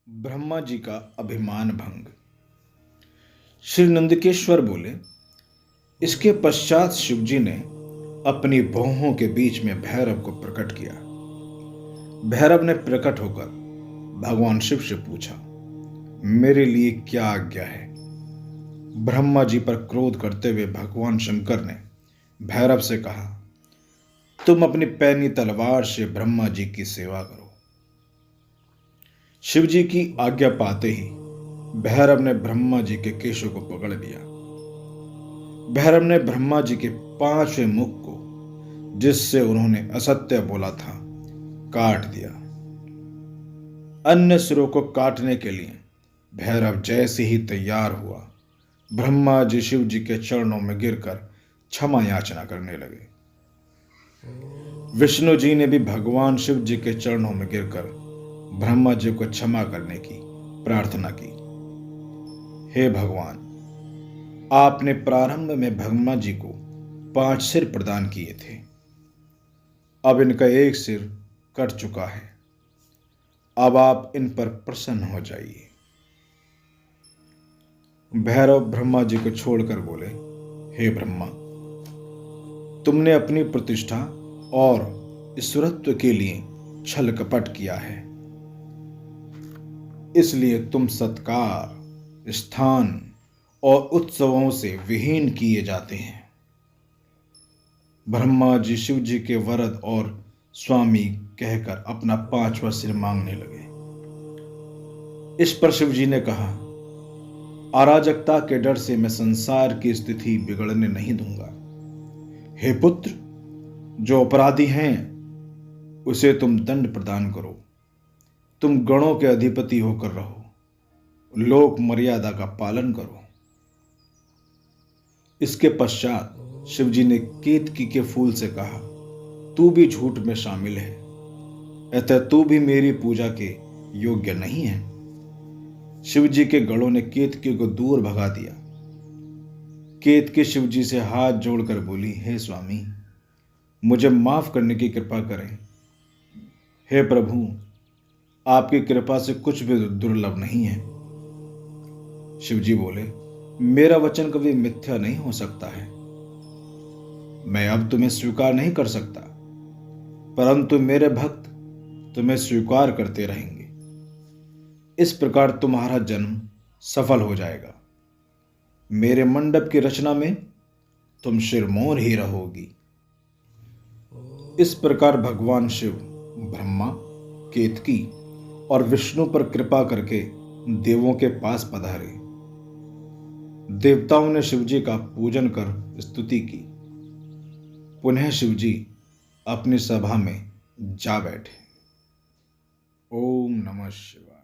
ब्रह्मा जी का अभिमान भंग। श्री नंदकेश्वर बोले, इसके पश्चात शिवजी ने अपनी भौहों के बीच में भैरव को प्रकट किया। भैरव ने प्रकट होकर भगवान शिव से पूछा, मेरे लिए क्या आज्ञा है। ब्रह्मा जी पर क्रोध करते हुए भगवान शंकर ने भैरव से कहा, तुम अपनी पैनी तलवार से ब्रह्मा जी की सेवा करो। शिव जी की आज्ञा पाते ही भैरव ने ब्रह्मा जी के केशों को पकड़ लिया। भैरव ने ब्रह्मा जी के 5वें मुख को, जिससे उन्होंने असत्य बोला था, काट दिया। अन्य सिरों को काटने के लिए भैरव जैसे ही तैयार हुआ, ब्रह्मा जी शिव जी के चरणों में गिरकर क्षमा याचना करने लगे। विष्णु जी ने भी भगवान शिव जी के चरणों में गिरकर ब्रह्मा जी को क्षमा करने की प्रार्थना की। हे भगवान, आपने प्रारंभ में ब्रह्मा जी को 5 सिर प्रदान किए थे। अब इनका 1 सिर कट चुका है। अब आप इन पर प्रसन्न हो जाइए। भैरव ब्रह्मा जी को छोड़कर बोले, हे ब्रह्मा, तुमने अपनी प्रतिष्ठा और ईश्वरत्व के लिए छल कपट किया है, इसलिए तुम सत्कार, स्थान और उत्सवों से विहीन किए जाते हैं। ब्रह्मा जी शिव जी के वरद और स्वामी कहकर अपना 5वां सिर मांगने लगे। इस पर शिव जी ने कहा, अराजकता के डर से मैं संसार की स्थिति बिगड़ने नहीं दूंगा। हे पुत्र, जो अपराधी हैं उसे तुम दंड प्रदान करो। तुम गणों के अधिपति होकर रहो, लोक मर्यादा का पालन करो। इसके पश्चात शिवजी ने केतकी के फूल से कहा, तू भी झूठ में शामिल है, अतः तू भी मेरी पूजा के योग्य नहीं है। शिवजी के गणों ने केतकी को दूर भगा दिया। केतकी शिवजी से हाथ जोड़कर बोली, हे स्वामी, मुझे माफ करने की कृपा करें। हे प्रभु, आपकी कृपा से कुछ भी दुर्लभ नहीं है। शिवजी बोले, मेरा वचन कभी मिथ्या नहीं हो सकता है। मैं अब तुम्हें स्वीकार नहीं कर सकता, परंतु मेरे भक्त तुम्हें स्वीकार करते रहेंगे। इस प्रकार तुम्हारा जन्म सफल हो जाएगा। मेरे मंडप की रचना में तुम सिरमौर ही रहोगी। इस प्रकार भगवान शिव ब्रह्मा, केतकी और विष्णु पर कृपा करके देवों के पास पधारे। देवताओं ने शिवजी का पूजन कर स्तुति की। पुनः शिवजी अपनी सभा में जा बैठे। ओम नमः शिवाय।